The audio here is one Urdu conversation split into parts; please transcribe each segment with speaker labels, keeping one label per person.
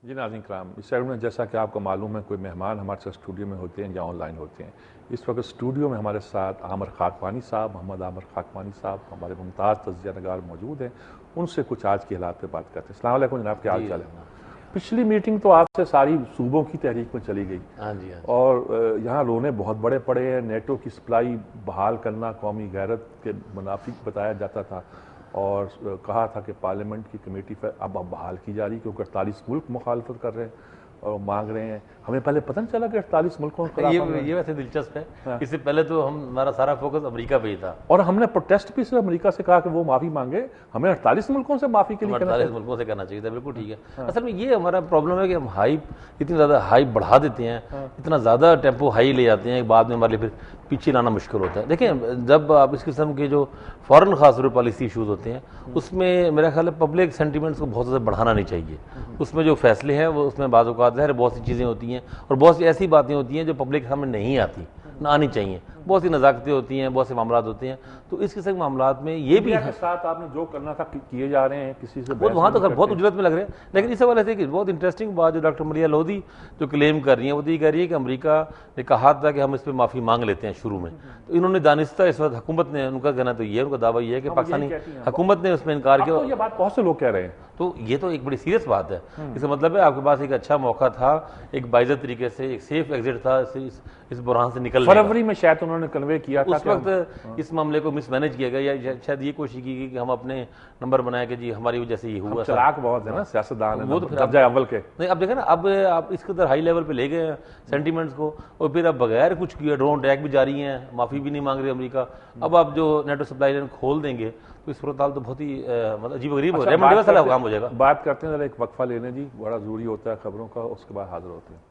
Speaker 1: جی ناظرین کرام، اس سیگمنٹ میں جیسا کہ آپ کو معلوم ہے کوئی مہمان ہمارے ساتھ اسٹوڈیو میں ہوتے ہیں یا آن لائن ہوتے ہیں. اس وقت اسٹوڈیو میں ہمارے ساتھ عامر خاکوانی صاحب، محمد عامر خاکوانی صاحب ہمارے ممتاز تجزیہ نگار موجود ہیں. ان سے کچھ آج کے حالات پہ بات کرتے ہیں. السلام علیکم جناب، کیا حال چال ہے؟ پچھلی میٹنگ تو آپ سے ساری صوبوں کی تحریک میں چلی گئی اور یہاں رونے بہت بڑے پڑے ہیں. نیٹو کی سپلائی بحال کرنا قومی غیرت کے منافق بتایا جاتا تھا اور کہا تھا کہ پارلیمنٹ کی کمیٹی اب بحال کی جا رہی کیونکہ 48 ملک مخالفت کر رہے ہیں اور مانگ رہے ہیں. ہمیں پہلے پتہ نہیں چلا کہ 48 ملکوں کے خلاف
Speaker 2: یہ ویسے دلچسپ ہے. اس سے پہلے تو ہمارا سارا فوکس امریکہ پہ ہی تھا
Speaker 1: اور ہم نے پروٹیسٹ بھی صرف امریکہ سے کہا کہ وہ معافی مانگے. ہمیں 48 ملکوں سے معافی کے لیے
Speaker 2: 48 ملکوں سے کرنا چاہیے تھا. بالکل ٹھیک ہے. اصل میں یہ ہمارا پرابلم ہے کہ ہم اتنی زیادہ ہائپ بڑھا دیتے ہیں, اتنا زیادہ ٹیمپو ہائی لے جاتے ہیں, بعد میں ہمارے لیے پھر پیچھے لانا مشکل ہوتا ہے. دیکھیں, جب آپ اس قسم کے جو فورن خاص طور پر پالیسی ایشوز ہوتے ہیں اس میں میرا خیال ہے پبلک سینٹیمنٹس کو بہت زیادہ بڑھانا نہیں چاہیے. اس میں جو فیصلے ہیں وہ اس میں بعض اوقات ظاہر بہت سی چیزیں ہوتی ہیں اور بہت سی ایسی باتیں ہوتی ہیں جو پبلک سامنے نہیں آتی, نہ آنی چاہیے. بہت سی نزاکتیں ہوتی ہیں, بہت سے معاملات ہوتے ہیں. تو اس قسم کے معاملات میں یہ بھی
Speaker 1: کے ساتھ آپ نے جو کرنا تھا کیے جا رہے ہیں, کسی سے
Speaker 2: وہاں تو بہت اجرت میں لگ رہے ہیں. لیکن اس حوالے سے کہ بہت انٹرسٹنگ بات جو ڈاکٹر ملیحہ لودھی جو کلیم کر رہی ہیں وہ تو یہ کہہ رہی ہے کہ امریکہ نے کہا تھا کہ ہم اس پہ معافی مانگ لیتے ہیں شروع میں. تو انہوں نے دانستہ اس وقت حکومت نے, ان کا کہنا تو یہ, ان کا دعویٰ یہ ہے کہ پاکستانی حکومت نے اس میں انکار کیا.
Speaker 1: یہ بات بہت سے لوگ کہہ رہے ہیں.
Speaker 2: تو یہ تو ایک بڑی سیریس بات ہے. اس کا مطلب ہے آپ کے پاس ایک اچھا موقع تھا, ایک باعزت طریقے سے ایک سیف ایگزٹ تھا اس بحران سے نکلنے کا.
Speaker 1: فروری میں شاید انہوں نے کنوے کیا تھا
Speaker 2: اس وقت اس معاملے کو مس مینج کیا گیا, یا شاید یہ کوشش کی گئی کہ ہم اپنے نمبر بنائے کہ جی ہماری وجہ سے یہ ہوا.
Speaker 1: چلاک بہت ہے نا سیاستدان,
Speaker 2: وہ تو
Speaker 1: درجہ اول کے.
Speaker 2: نہیں, اب دیکھیں نا, اب آپ اس قدر ہائی لیول پہ لے گئے ہیں سینٹیمنٹس کو, اور پھر اب بغیر کچھ کیے ڈرون اٹیک بھی جاری ہیں, معافی بھی نہیں مانگ رہے امریکہ. اب آپ جو نیٹو سپلائی لائن کھول دیں گے تو اس صورتحال تو بہت ہی عجیب و غریب ہو جائے گا. والا کام ہو جائے گا.
Speaker 1: بات کرتے ہیں ذرا, ایک وقفہ لینے جی, بڑا ضروری ہوتا ہے خبروں کا, اس کے بعد حاضر ہوتے ہیں.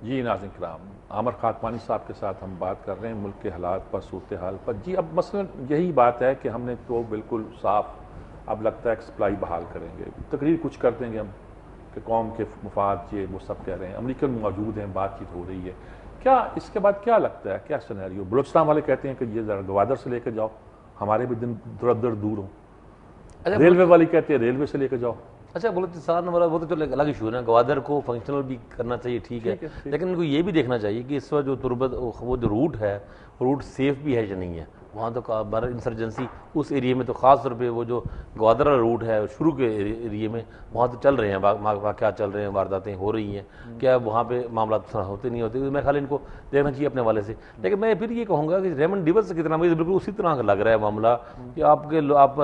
Speaker 1: جی ناظرین کرام, عامر خاکوانی صاحب کے ساتھ ہم بات کر رہے ہیں ملک کے حالات پر, صورتحال پر. جی اب مثلا یہی بات ہے کہ ہم نے تو بالکل صاف اب لگتا ہے کہ سپلائی بحال کریں گے, تقریر کچھ کر دیں گے ہم کہ قوم کے مفاد یہ وہ سب کہہ رہے ہیں, امریکن موجود ہیں, بات چیت ہو رہی ہے. کیا اس کے بعد کیا لگتا ہے, کیا سینیریو؟ بلوچستان والے کہتے ہیں کہ یہ ذرا گوادر سے لے کے جاؤ, ہمارے بھی دن دور ہوں. ریلوے والی کہتے ہیں ریلوے سے لے کے جاؤ.
Speaker 2: اچھا, بلوچستان والا وہ تو چلو الگ ایشو ہے. گوادر کو فنکشنل بھی کرنا چاہیے, ٹھیک ہے, لیکن ان کو یہ بھی دیکھنا چاہیے کہ اس وقت جو تربت وہ جو روٹ ہے, روٹ سیف بھی ہے یا نہیں ہے. وہاں تو انسرجنسی اس ایریے میں تو خاص طور پہ وہ جو گوادر روٹ ہے شروع کے ایریے میں, وہاں تو چل رہے ہیں واقعات, چل رہے ہیں, وارداتیں ہو رہی ہیں. کیا وہاں پہ معاملات ہوتے نہیں ہوتے؟ میں خالی ان کو دیکھنا چاہیے اپنے والے سے. لیکن میں پھر یہ کہوں گا کہ ریمنڈ ڈیوس سے کتنا مجھے بالکل اسی طرح کا لگ رہا ہے معاملہ کہ آپ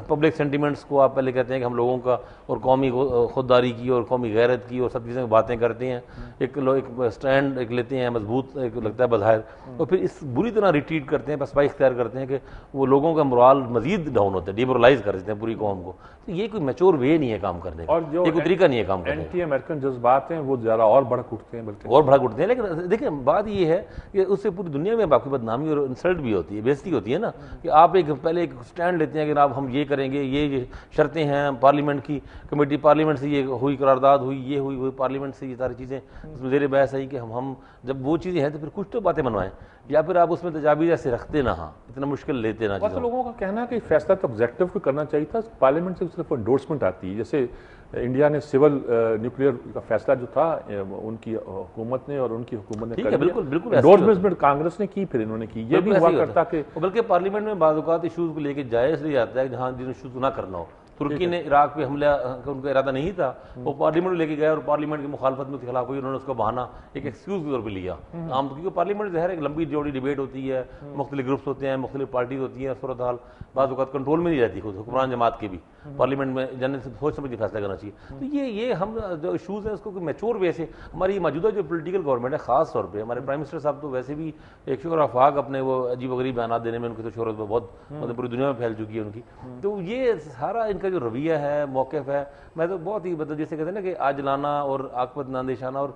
Speaker 2: پبلک سینٹیمنٹس کو آپ پہلے کہتے ہیں کہ ہم لوگوں کا اور قومی خودداری کی اور قومی غیرت کی اور سب چیزیں باتیں کرتے ہیں, ایک اسٹینڈ ایک لیتے ہیں مضبوط, ایک لگتا ہے بظاہر, اور پھر اس بری طرح ریٹریٹ کرتے ہیں, پسپائی اختیار کرتے ہیں کہ وہ لوگوں کا مرال مزید ڈاؤن ہوتا ہے, ڈیمورلائز کر دیتے ہیں پوری قوم کو. تو یہ کوئی میچور وے نہیں ہے کام کرنے کا, یہ کوئی طریقہ نہیں ہے کام کرنے کا.
Speaker 1: اینٹی امریکن جذبات ہیں وہ ذرا اور بڑھ اٹھتے ہیں, بلکہ
Speaker 2: اور بڑھ اٹھتے ہیں. لیکن دیکھیں بات یہ ہے کہ اس سے پوری دنیا میں باقی بدنامی اور انسلٹ بھی ہوتی ہے, بےزتی ہوتی ہے نا, کہ آپ پہلے ایک اسٹینڈ لیتے ہیں کہ آپ ہم یہ کریں گے, یہ شرطیں ہیں پارلیمنٹ کی کمیٹی, پارلیمنٹ سے یہ ہوئی قرارداد ہوئی, یہ ہوئی پارلیمنٹ سے, یہ ساری چیزیں زیر بحث آئی کہ ہم جب وہ چیزیں ہیں تو پھر کچھ تو باتیں منوائیں, یا پھر آپ اس میں تجاویز ایسے رکھتے نہ, ہاں اتنا مشکل لیتے نہ.
Speaker 1: بس لوگوں کا کہنا ہے کہ فیصلہ تو ایگزیکٹو کو کرنا چاہیے تھا, پارلیمنٹ سے صرف انڈورسمنٹ آتی ہے. جیسے انڈیا نے سول نیوکلیئر کا فیصلہ جو تھا ان کی حکومت نے اور ان کی حکومت نے
Speaker 2: بالکل
Speaker 1: انڈورسمنٹ کانگریس نے کی, پھر انہوں نے کی. یہ بھی ہوا کرتا کہ
Speaker 2: بلکہ پارلیمنٹ میں بعض اوقات ایشوز کو لے کے جائز لے جاتا ہے جہاں جن ایشوز نہ کرنا ہو. ترکی نے عراق پہ حملہ کا ان کا ارادہ نہیں تھا, وہ پارلیمنٹ میں لے کے گئے اور پارلیمنٹ کی مخالفت میں خلاف ہوئی, انہوں نے اس کو بہانا ایک ایکسکیوز کے طور پہ لیا. عام کیونکہ پارلیمنٹ ظاہر ایک لمبی جوڑی ڈیبیٹ ہوتی ہے, مختلف گروپس ہوتے ہیں, مختلف پارٹیز ہوتی ہیں, صورتحال بعض اوقات کنٹرول میں نہیں رہتی, خود حکمران جماعت کے بھی پارلیمنٹ میں جنرل سے سوچ سمجھ کے فیصلہ کرنا چاہیے. تو یہ ہم جو ایشوز ہیں اس کو میچور وے سے, ہماری موجودہ جو پولیٹیکل گورنمنٹ ہے خاص طور پہ ہمارے پرائم منسٹر صاحب تو ویسے بھی ایک شکر افاق اپنے وہ عجیب و غریب بیانات دینے میں ان کی تو شہرت بہت پوری دنیا میں پھیل چکی ہے ان کی. تو یہ سارا ان کا جو رویہ ہے, موقف ہے, میں تو بہت ہی جیسے کہتے ہیں نا کہ آجلانا اور عاقبت ناندیشانہ اور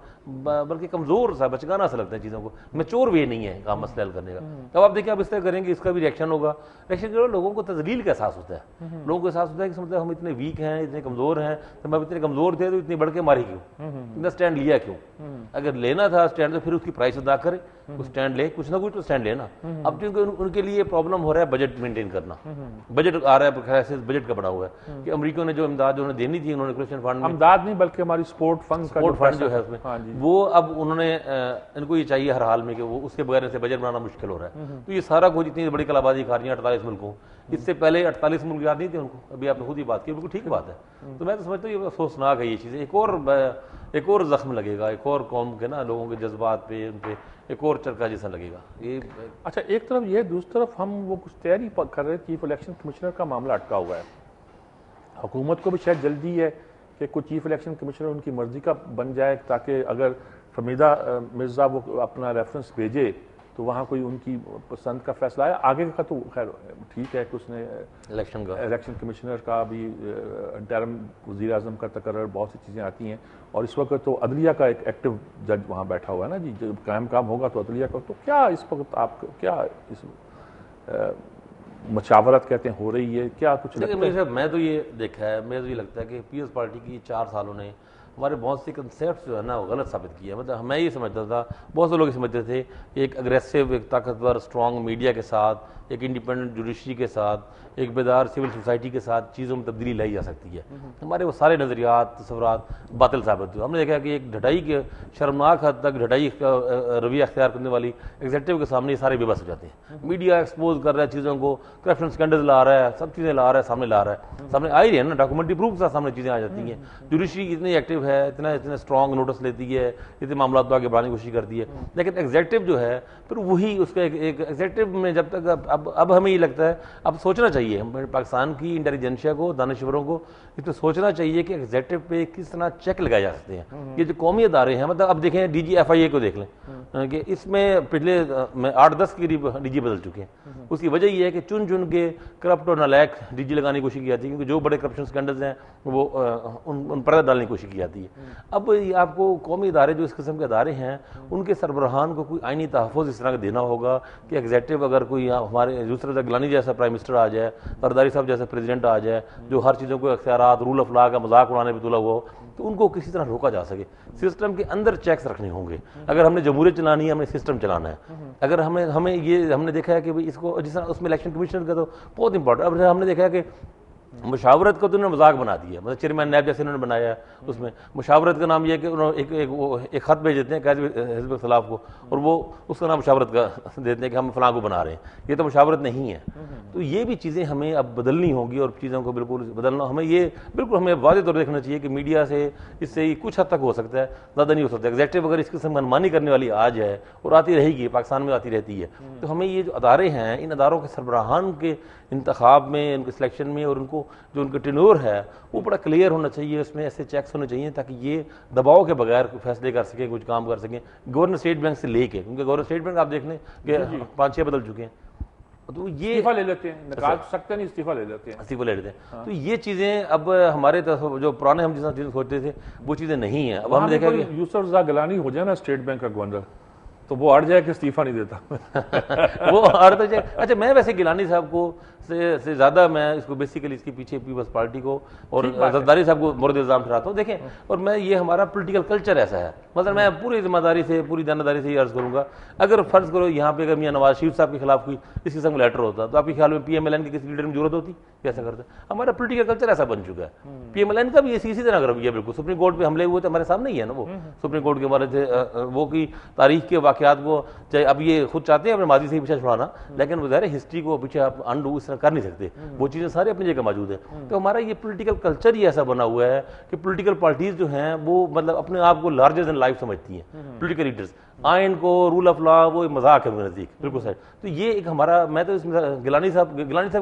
Speaker 2: بلکہ کمزور سا بچگانا سا لگتا ہے چیزوں کو, میچور وے نہیں ہے کام مسئلہ حل کرنے کا. اب آپ دیکھیں آپ اس طرح کریں گے اس کا بھی ریئیکشن ہوگا, ریئیکشن جو لوگوں کو تذلیل کا احساس ہوتا ہے, لوگوں کو احساس ہوتا ہے کہ مطلب ہم اتنے ویک ہیں, اتنے کمزور ہیں, تو ہم اتنے کمزور تھے تو اتنی بڑھ کے ماری کیوں, اتنا اسٹینڈ لیا کیوں؟ اگر لینا تھا اسٹینڈ تو پھر اس کی پرائس ادا کرے, وہ اسٹینڈ لے, کچھ نہ کچھ تو اسٹینڈ لینا. اب کیونکہ ان کے لیے پرابلم ہو رہا ہے بجٹ مینٹین کرنا, بجٹ آ رہا ہے کرائسس بجٹ کا بڑا ہوا ہے کہ امریکہ نے جو امداد انہوں نے دینی تھی, انہوں نے کرپشن فنڈ,
Speaker 1: امداد نہیں بلکہ ہماری سپورٹ فنڈ
Speaker 2: جو ہے اس میں, وہ اب انہوں نے ان کو یہ چاہیے ہر حال میں کہ وہ اس کے بغیر سے بجٹ بنانا مشکل ہو رہا ہے. تو یہ سارا کچھ اتنی بڑی کلابازی کھا رہی ہیں 48 ملکوں, اس سے پہلے 48 ملک یاد نہیں تھے ان کو, ابھی آپ نے خود ہی بات کی, بالکل ٹھیک بات ہے. تو میں تو سمجھتا ہوں یہ افسوسناک ہے یہ چیزیں, ایک اور زخم لگے گا, ایک اور قوم کے نا لوگوں کے جذبات پہ, ان پہ ایک اور چرکا جیسا لگے گا یہ.
Speaker 1: اچھا, ایک طرف یہ, دوسری طرف ہم وہ کچھ تیاری کر رہے, چیف الیکشن کمشنر کا معاملہ اٹکا ہوا ہے. حکومت کو بھی شاید جلدی ہے کہ کوئی چیف الیکشن کمشنر ان کی مرضی کا بن جائے, تاکہ اگر فمیدہ مرزا وہ اپنا ریفرنس بھیجے تو وہاں کوئی ان کی پسند کا فیصلہ آیا. آگے کا تو خیر ٹھیک ہے کہ اس نے الیکشن کمشنر کا بھی انٹرم وزیر اعظم کا تقرر, بہت سی چیزیں آتی ہیں, اور اس وقت تو عدلیہ کا ایک ایکٹیو جج وہاں بیٹھا ہوا ہے نا جی, جب قائم کام ہوگا تو عدلیہ کا. تو کیا اس وقت آپ کیا اس مشاورت کہتے ہیں ہو رہی ہے, کیا کچھ لگتا ہے؟
Speaker 2: میں تو یہ دیکھا ہے, مجھے تو یہ لگتا ہے کہ پیپلز پارٹی کی 4 سالوں نے ہمارے بہت سی کنسیپٹس جو ہے نا وہ غلط ثابت کیا. مطلب میں یہ سمجھتا تھا, بہت سے لوگ یہ سمجھتے تھے ایک اگریسو, ایک طاقتور اسٹرانگ میڈیا کے ساتھ, ایک انڈیپینڈنٹ جوڈیشری کے ساتھ, ایک بیدار سول سوسائٹی کے ساتھ چیزوں میں تبدیلی لائی جا سکتی ہے. ہمارے وہ سارے نظریات, تصورات باطل ثابت ہوئے. ہم نے دیکھا کہ ایک ڈھٹائی کے شرمناک حد تک ڈھٹائی کا رویہ اختیار کرنے والی ایگزیکٹو کے سامنے یہ سارے بے بس ہو جاتے ہیں. میڈیا ایکسپوز کر رہا ہے چیزوں کو, کرپشن اسکینڈل لا رہا ہے, سب چیزیں لا رہا ہے, سامنے لا رہا ہے, سامنے آ ہی رہی ہے نا, ڈاکومنٹری پروف کے ساتھ سامنے چیزیں آ جاتی ہیں. جوڈیشری اتنی ایکٹیو ہے, اتنا اسٹرانگ نوٹس لیتی ہے, اتنے معاملات کو آگے بڑھانے کی کوشش کرتی ہے. لیکن ایگزیکٹو جو ہے پھر وہی اس کا ایک ایگزیکٹو میں جب تک اب ہمیں یہ لگتا ہے, اب سوچنا چاہیے پاکستان کی انٹیلیجنسیا کو, دانشوروں کو اس پہ سوچنا چاہیے کہ ایگزیکٹو پہ کس طرح چیک لگائے جا سکتے ہیں. یہ جو قومی ادارے ہیں, مطلب اب دیکھیں ڈی جی ایف آئی اے کو دیکھ لیں کہ اس میں پچھلے 8-10 کے قریب ڈی جی بدل چکے ہیں. اس کی وجہ یہ ہے کہ چن کے کرپٹ اور نالائق ڈی جی لگانے کی کوشش کی جاتی ہے, کیونکہ جو بڑے کرپشن اسکینڈلز ہیں وہ ان پردہ ڈالنے کی کوشش کی جاتی ہے. اب آپ کو قومی ادارے جو اس قسم کے ادارے ہیں ان کے سربراہان کو کوئی آئینی تحفظ اس طرح کا دینا ہوگا کہ ایگزیکٹو اگر کوئی ہمارے دوسرے گیلانی جیسا پرائم منسٹر آ جائے, زرداری صاحب جیسا پریزیڈنٹ آ جائے, جو ہر چیزوں کو اختیارات, رول آف لا کا مذاق اڑانے پہ تلا ہوا ہو, تو ان کو کسی طرح روکا جا سکے. سسٹم کے اندر چیکس رکھنے ہوں گے. اگر ہم نے جمہوریت چلانی ہے, ہمیں سسٹم چلانا ہے. اگر ہمیں یہ ہم نے دیکھا ہے کہ اس کو جس طرح اس میں الیکشن کمیشن کا تو بہت امپورٹنٹ. اب ہم نے دیکھا ہے کہ مشاورت کو تو انہوں نے مذاق بنا دیا, مطلب چیئرمین نیب جیسے انہوں نے بنایا ہے. اس میں مشاورت کا نام یہ ہے کہ انہوں نے ایک خط بھیج دیتے ہیں قائد حزب اختلاف کو, اور وہ اس کا نام مشاورت کا دیتے ہیں کہ ہم فلاں کو بنا رہے ہیں. یہ تو مشاورت نہیں ہے. تو یہ بھی چیزیں ہمیں اب بدلنی ہوں گی, اور چیزوں کو بالکل بدلنا ہمیں یہ بالکل ہمیں واضح طور پر دیکھنا چاہیے کہ میڈیا سے اس سے کچھ حد تک ہو سکتا ہے, زیادہ نہیں ہو سکتا. ایگزیکٹو اگر اس قسم منمانی کرنے والی آ جائے, اور آتی رہے گی, پاکستان میں آتی رہتی ہے, تو ہمیں یہ جو ادارے ہیں, ان اداروں کے سربراہان کے انتخاب میں, ان کے سلیکشن میں, اور ان کو جو ان کا ٹینور ہے وہ بڑا کلیئر ہونا چاہیے. اس میں ایسے چیکس ہونے چاہیے تاکہ یہ دباؤ کے بغیر فیصلے کر سکیں, کچھ کام کر سکیں. گورنر اسٹیٹ بینک سے لے کے, کیونکہ گورنر اسٹیٹ بینک آپ دیکھ لیں کہ 5-6 بدل چکے ہیں, تو یہ
Speaker 1: استعفیٰ لے لیتے ہیں, نکال سکتے نہیں, استعفیٰ لے لیتے
Speaker 2: ہیں. تو یہ چیزیں اب ہمارے جو پرانے ہم جس چیزیں سوچتے تھے وہ چیزیں نہیں ہیں. اب ہم دیکھا کہ
Speaker 1: یوسف رضا گیلانی ہو جائے نا اسٹیٹ بینک کا گورنر, تو وہ اڑ جائے کہ استعفیٰ نہیں دیتا.
Speaker 2: وہ اڑ جائے. اچھا, میں ویسے گیلانی صاحب کو سے زیادہ میں اس کو بیسیکلی اس کے پیچھے پیپلز پارٹی کو اور زرداری صاحب کو مورد الزام ٹھہراتا ہوں. دیکھیں, اور میں یہ ہمارا پولیٹیکل کلچر ایسا ہے, مطلب میں پوری ذمہ داری سے, پوری دیانتداری سے یہ عرض کروں گا, اگر فرض کرو یہاں پہ اگر میاں نواز شریف صاحب کے خلاف کوئی اس قسم کا لیٹر ہوتا, تو آپ کے خیال میں پی ایم ایل این کی کسی لیڈر میں ضرورت ہوتی کیسا کرتے؟ ہمارا پولیٹیکل کلچر ایسا بن چکا ہے. پی ایم ایل این کا بھی اسی طرح رویہ بالکل. سپریم کورٹ پہ حملے ہوئے تو ہمارے سامنے ہی ہے نا, وہ سپریم کورٹ کے ہمارے تھے, وہ کی تاریخ کے واقعات کو, چاہے اب یہ خود چاہتے ہیں اپنے ماضی سے ہی پیچھے چھڑانا, لیکن ظاہر ہسٹری کو پیچھے آپ انڈو اس طرح کر نہیں سکتے. وہ چیزیں سارے اپنی جگہ موجود ہیں. تو ہمارا یہ پولیٹیکل کلچر ہی ایسا بنا ہوا ہے کہ پولیٹیکل پارٹیز جو ہیں وہ مطلب اپنے آپ کو لارجر دین لائف سمجھتی ہیں. پولیٹیکل لیڈرز آئین کو, رول آف لا, وہ مذاق ہے نزدیک بالکل صحیح. تو یہ ایک ہمارا, میں تو اس میں گیلانی صاحب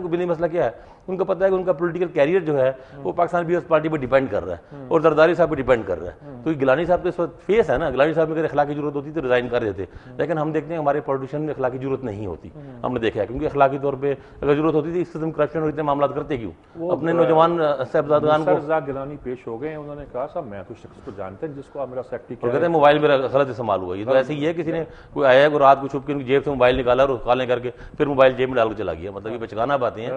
Speaker 2: کو بنیادی مسئلہ کیا ہے, ان کو پتہ ہے کہ ان کا پولیٹیکل کیریئر جو ہے وہ پاکستان پیپلز پارٹی پہ ڈیپینڈ کر رہا ہے, اور زرداری صاحب پہ ڈیپینڈ کر رہا ہے. تو گیلانی صاحب تو اس وقت فیس ہے نا, گیلانی صاحب میں اگر اخلاقی ضرورت ہوتی تو ریزائن کر دیتے, لیکن ہم دیکھتے ہیں ہمارے پولیٹیشین میں اخلاقی ضرورت نہیں ہوتی. ہم نے دیکھا ہے, کیونکہ اخلاقی طور پہ اگر ضرورت ہوتی تھی اس قسم کرپشن اور اتنے معاملات کرتے کیوں؟ اپنے نوجوان صاحبزادگان کو
Speaker 1: گیلانی پیش ہو گئے, انہوں نے کہا صاحب میں تو شخص کو جانتے ہیں جس کو میرا سیکٹری
Speaker 2: کہتے ہیں موبائل میرا غلط استعمال ہوا, یہ تو ایسے ہی ہے کسی نے کوئی آیا ہے, کوئی رات کو چھپ کے ان کی جیب سے موبائل نکالا اور کالیں کر کے پھر موبائل جیب میں ڈال کے چلا گیا. مطلب یہ بچگانا باتیں ہیں.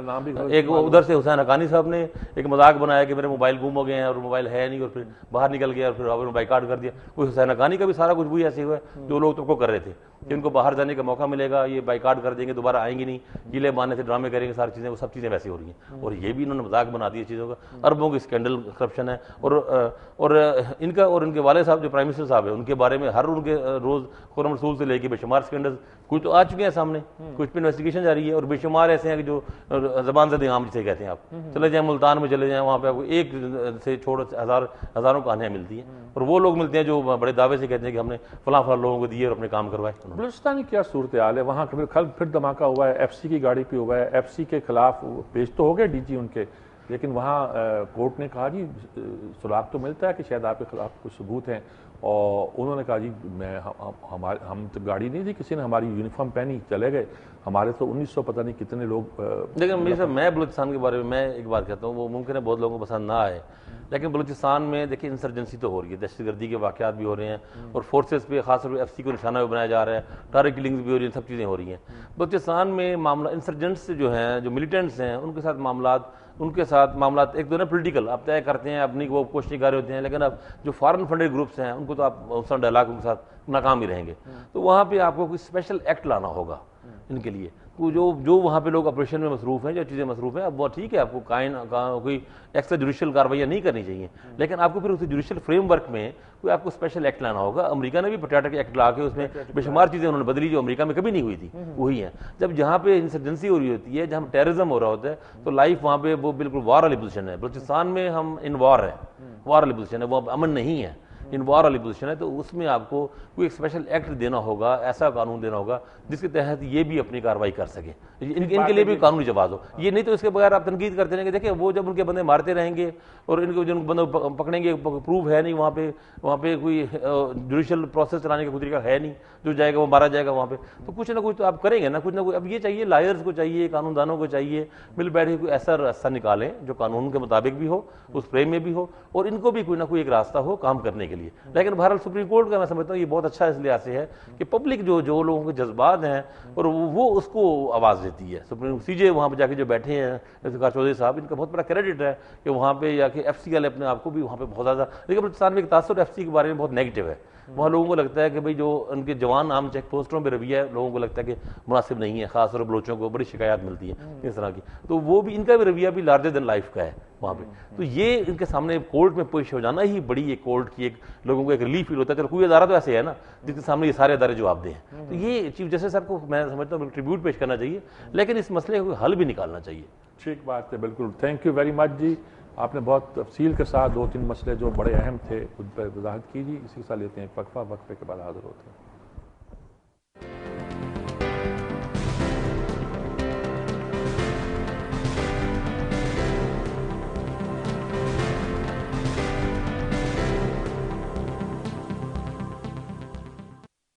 Speaker 2: ایک ادھر سے حسین حقانی صاحب نے ایک مذاق بنایا کہ میرے موبائل گم ہو گئے ہیں اور موبائل ہے نہیں, اور پھر باہر نکل گیا اور پھر آپ نے بائیکاٹ کر دیا. کوئی حسین حقانی کا بھی سارا کچھ وہی ایسے ہوا ہے جو لوگ تو کو کر رہے تھے کہ ان کو باہر جانے کا موقع ملے گا, یہ بائیکاٹ کر دیں گے, دوبارہ آئیں گی نہیں, قلعے باندھنے سے ڈرامے کریں گے, ساری چیزیں, وہ سب چیزیں ویسی ہو رہی ہیں. اور یہ بھی انہوں نے مذاق بنا دیا چیزوں کا. اربوں کی اسکینڈل کرپشن ہے. اور ان کا اور ان کے والد صاحب جو پرائم منسٹر صاحب ہیں ان کے بارے میں ہر ان کے روز خرم رسول سے لے کے بے شمار اسکینڈل کچھ تو آ چکے ہیں سامنے, کچھ پہ انویسٹیگیشن جاری ہے, اور بے شمار ایسے ہیں کہ جو زبان زد عام جسے کہتے ہیں. آپ چلے جائیں ملتان میں, چلے جائیں, وہاں پہ آپ کو ایک سے چھوڑ ہزاروں کہانیاں ملتی ہیں, اور وہ لوگ ملتے ہیں جو بڑے دعوے سے کہتے ہیں کہ ہم نے فلاں فلاں لوگوں کو دیے اور اپنے کام کروائے.
Speaker 1: بلوچستان کی کیا صورتحال ہے وہاں؟ پھر دھماکہ ہوا ہے, ایف سی کی گاڑی پہ ہوا ہے, ایف سی کے خلاف پیش تو ہو گئے ڈی جی ان کے, لیکن وہاں کورٹ نے کہا جی سراغ تو ملتا ہے کہ شاید آپ کے خلاف کچھ ثبوت ہیں, اور انہوں نے کہا جی ہم تو گاڑی نہیں تھی, کسی نے ہماری یونیفارم پہنی چلے گئے, ہمارے تو 1900 پتہ نہیں کتنے لوگ.
Speaker 2: لیکن میرے صاحب میں بلوچستان کے بارے میں ایک بات کہتا ہوں, وہ ممکن ہے بہت لوگوں کو پسند نہ آئے, لیکن بلوچستان میں دیکھیں انسرجنسی تو ہو رہی ہے, دہشت گردی کے واقعات بھی ہو رہے ہیں, اور فورسز پہ خاص طور پہ ایف سی کو نشانہ بھی بنایا جا رہا ہے, ٹارگٹ کلنگز بھی ہو رہی ہیں, سب چیزیں ہو رہی ہیں. بلوچستان میں معاملہ انسرجنٹس جو ہیں, جو ملیٹنٹس ہیں, ان کے ساتھ معاملات ایک تو نا پولیٹیکل آپ طے کرتے ہیں, اپنی وہ کوشش کر رہے ہوتے ہیں, لیکن اب جو فارن فنڈیڈ گروپس ہیں ان کو تو آپ اس ڈائلاگ ان کے ساتھ ناکام ہی رہیں گے. تو وہاں پہ آپ کو کوئی اسپیشل ایکٹ لانا ہوگا ان کے لیے. جو وہاں پہ لوگ آپریشن میں مصروف ہیں, جو چیزیں مصروف ہیں, اب وہ ٹھیک ہے, آپ کو کوئی ایکسٹرا جوڈیشل کاروائیاں نہیں کرنی چاہیے, لیکن آپ کو پھر اسی جوڈیشل فریم ورک میں کوئی آپ کو اسپیشل ایکٹ لانا ہوگا. امریکہ نے بھی پٹیاٹک ایکٹ لا کے اس میں بے شمار چیزیں انہوں نے بدلی جو امریکہ میں کبھی نہیں ہوئی تھی, وہی ہیں. جب جہاں پہ انسرجنسی ہو رہی ہوتی ہے, جہاں ٹیررزم ہو رہا ہوتا ہے, تو لائف وہاں پہ وہ بالکل وار والی پوزیشن ہے. بلوچستان میں ہم ان وار ہے, وار والی پوزیشن ہے, وہ امن نہیں ہے, ان وار والی پوزیشن ہے. تو اس میں آپ کو کوئی ایک اسپیشل ایکٹ دینا ہوگا, ایسا قانون دینا ہوگا جس کے تحت یہ بھی اپنی کارروائی کر سکے, ان کے لیے بھی قانونی جواز ہو. یہ نہیں تو اس کے بغیر آپ تنقید کرتے رہیں گے. دیکھیں وہ جب ان کے بندے مارتے رہیں گے اور ان کو جو بندے پکڑیں گے, پروف ہے نہیں وہاں پہ کوئی جوڈیشل پروسیس چلانے کا کوئی طریقہ ہے نہیں, جو جائے گا وہ مارا جائے گا وہاں پہ. تو کچھ نہ کچھ تو آپ کریں گے نا, کچھ نہ کچھ. اب یہ چاہیے لائرز کو چاہیے, قانون دانوں کو چاہیے, مل بیٹھ کے کوئی ایسا راستہ نکالیں جو قانون کے مطابق بھی ہو, اس فریم میں بھی ہو, اور ان کو بھی کوئی نہ کوئی ایک راستہ ہو کام کرنے کے لیے. لیکن بہرحال سپریم کورٹ کا میں سمجھتا ہوں یہ بہت اچھا اس لحاظ سے ہے کہ پبلک جو لوگوں کے جذبات ہیں اور وہ اس کو آواز دیتی ہے. سپریم سی جے وہاں پہ جا کے جو بیٹھے ہیں چودھری صاحب, ان کا بہت بڑا کریڈٹ ہے کہ وہاں پہ یا کہ ایف سی والے اپنے آپ کو بھی وہاں پہ بہت زیادہ. لیکن بلوچستان میں ایک تاثر ایف سی کے بارے میں بہت نیگیٹو ہے. وہاں لوگوں کو لگتا ہے کہ بھئی جو ان کے جوان عام چیک پوسٹوں پہ رویہ ہے, لوگوں کو لگتا ہے کہ مناسب نہیں ہے, خاص طور پر بلوچوں کو بڑی شکایات ملتی ہیں اس طرح کی. تو وہ بھی ان کا بھی رویہ بھی لارجر دین لائف کا ہے وہاں پہ. تو یہ ان کے سامنے کورٹ میں پیش ہو جانا ہی بڑی ایک کورٹ کی ایک لوگوں کو ایک ریلیف فیل ہوتا ہے. چلو کوئی ادارہ تو ایسے ہے نا جس کے سامنے یہ سارے ادارے جواب دیں. تو یہ چیف جسٹس صاحب کو میں سمجھتا ہوں ٹریبیوٹ پیش کرنا چاہیے, لیکن اس مسئلے کا کوئی حل بھی نکالنا چاہیے.
Speaker 1: ٹھیک بات ہے, بالکل. تھینک یو ویری مچ جی, آپ نے بہت تفصیل کے ساتھ 2-3 مسئلے جو بڑے اہم تھے ان پر وضاحت کی جی. اسی کے ساتھ لیتے ہیں وقفہ کے بعد حاضر ہوتے ہیں.